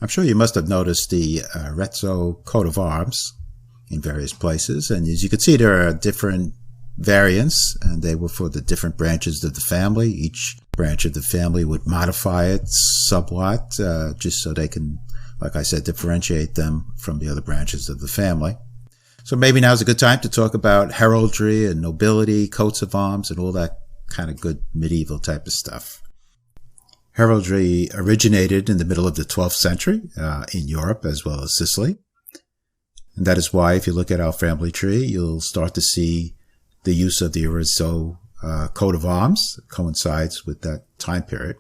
I'm sure you must have noticed the Arezzo coat of arms in various places. And as you can see, there are different variants, and they were for the different branches of the family. Each branch of the family would modify it somewhat, just so they can, like I said, differentiate them from the other branches of the family. So maybe now's a good time to talk about heraldry and nobility, coats of arms, and all that kind of good medieval type of stuff. Heraldry originated in the middle of the 12th century in Europe as well as Sicily. And that is why if you look at our family tree, you'll start to see the use of the Arezzo coat of arms coincides with that time period.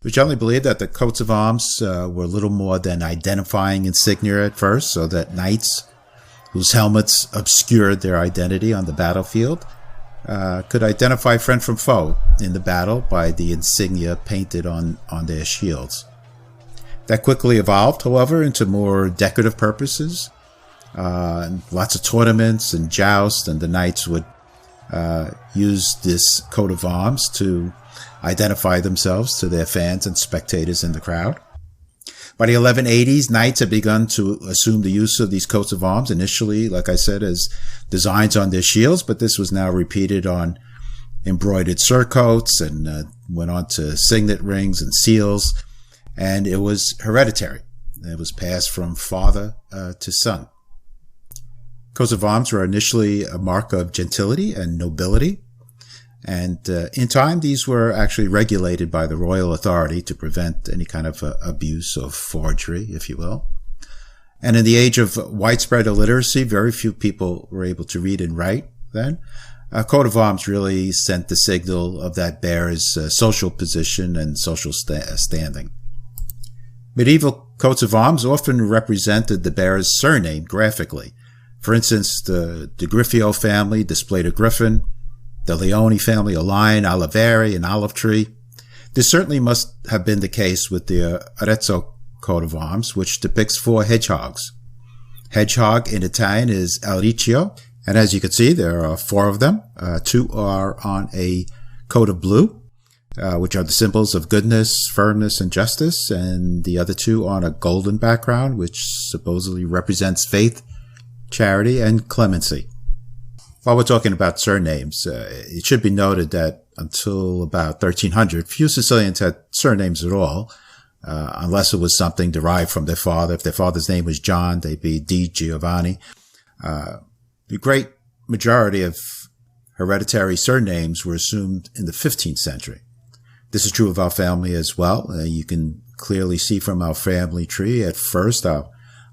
We generally believe that the coats of arms were little more than identifying insignia at first, so that knights whose helmets obscured their identity on the battlefield could identify friend from foe in the battle by the insignia painted on their shields. That quickly evolved, however, into more decorative purposes. Lots of tournaments and jousts, and the knights would use this coat of arms to identify themselves to their fans and spectators in the crowd. By the 1180s, knights had begun to assume the use of these coats of arms, initially, like I said, as designs on their shields, but this was now repeated on embroidered surcoats and went on to signet rings and seals, and it was hereditary. It was passed from father to son. Coats of arms were initially a mark of gentility and nobility, and in time these were actually regulated by the royal authority to prevent any kind of abuse or forgery, if you will. And in the age of widespread illiteracy, very few people were able to read and write then. A coat of arms really sent the signal of that bearer's social position and social standing. Medieval coats of arms often represented the bearer's surname graphically. For instance, the Griffio family displayed a griffin, the Leone family a lion, Oliveri, an olive tree. This certainly must have been the case with the Arezzo coat of arms, which depicts 4 hedgehogs. Hedgehog in Italian is Arezzo, and as you can see, there are 4 of them. 2 are on a coat of blue, which are the symbols of goodness, firmness, and justice, and the other 2 on a golden background, which supposedly represents faith, charity, and clemency. While we're talking about surnames, it should be noted that until about 1300, few Sicilians had surnames at all, unless it was something derived from their father. If their father's name was John, they'd be Di Giovanni. The great majority of hereditary surnames were assumed in the 15th century. This is true of our family as well. You can clearly see from our family tree at first,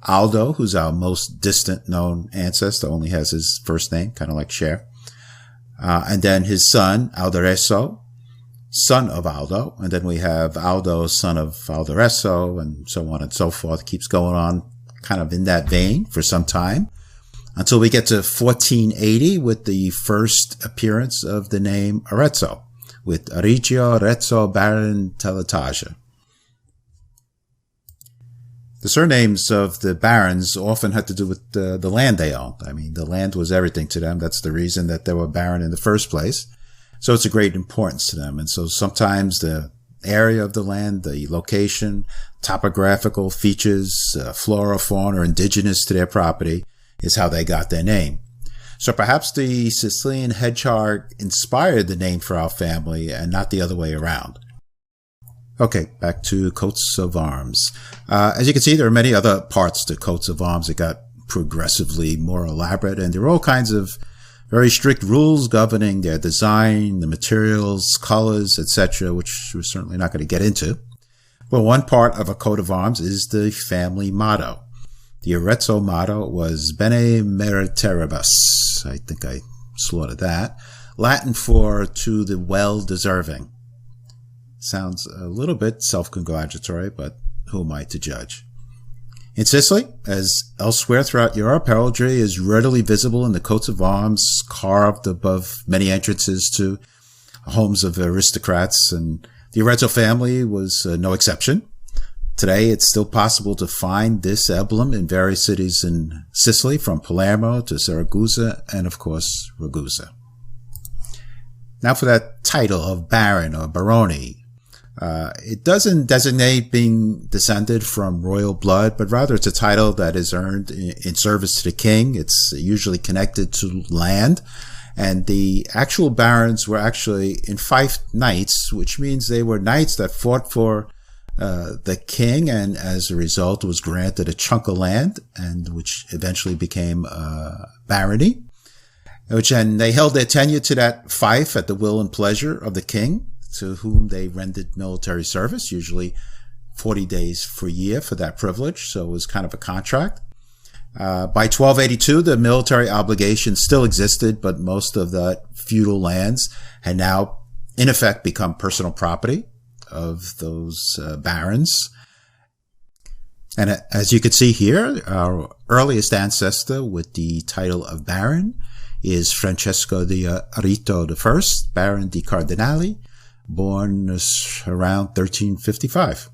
Aldo, who's our most distant known ancestor, only has his first name, kind of like Cher. And then his son, Arezzo, son of Aldo. And then we have Aldo, son of Arezzo, and so on and so forth. It keeps going on kind of in that vein for some time until we get to 1480 with the first appearance of the name Arezzo, with Arezzo Baron Teletage. The surnames of the barons often had to do with the land they owned. I mean, the land was everything to them. That's the reason that they were baron in the first place. So it's a great importance to them. And so sometimes the area of the land, the location, topographical features, flora, fauna, indigenous to their property is how they got their name. So perhaps the Sicilian hedgehog inspired the name for our family and not the other way around. Okay, back to coats of arms. As you can see, there are many other parts to coats of arms that got progressively more elaborate, and there are all kinds of very strict rules governing their design, the materials, colors, etc., which we're certainly not going to get into. But one part of a coat of arms is the family motto. The Arezzo motto was Bene Meriteribus. I think I slaughtered that. Latin for to the well-deserving. Sounds a little bit self-congratulatory, but who am I to judge? In Sicily, as elsewhere throughout Europe, heraldry is readily visible in the coats of arms carved above many entrances to homes of aristocrats, and the Arezzo family was no exception. Today, it's still possible to find this emblem in various cities in Sicily, from Palermo to Saragossa, and of course, Ragusa. Now for that title of Baron or Baroni. It doesn't designate being descended from royal blood, but rather it's a title that is earned in service to the king. It's usually connected to land. And the actual barons were actually enfeoffed knights, which means they were knights that fought for the king, and as a result was granted a chunk of land, and which eventually became barony. And they held their tenure to that fief at the will and pleasure of the king, to whom they rendered military service, usually 40 days per year for that privilege. So it was kind of a contract. By 1282, the military obligation still existed, but most of the feudal lands had now, in effect, become personal property of those barons. And as you can see here, our earliest ancestor with the title of baron is Francesco di Arezzo I, Baron di Cardinali, born around 1355.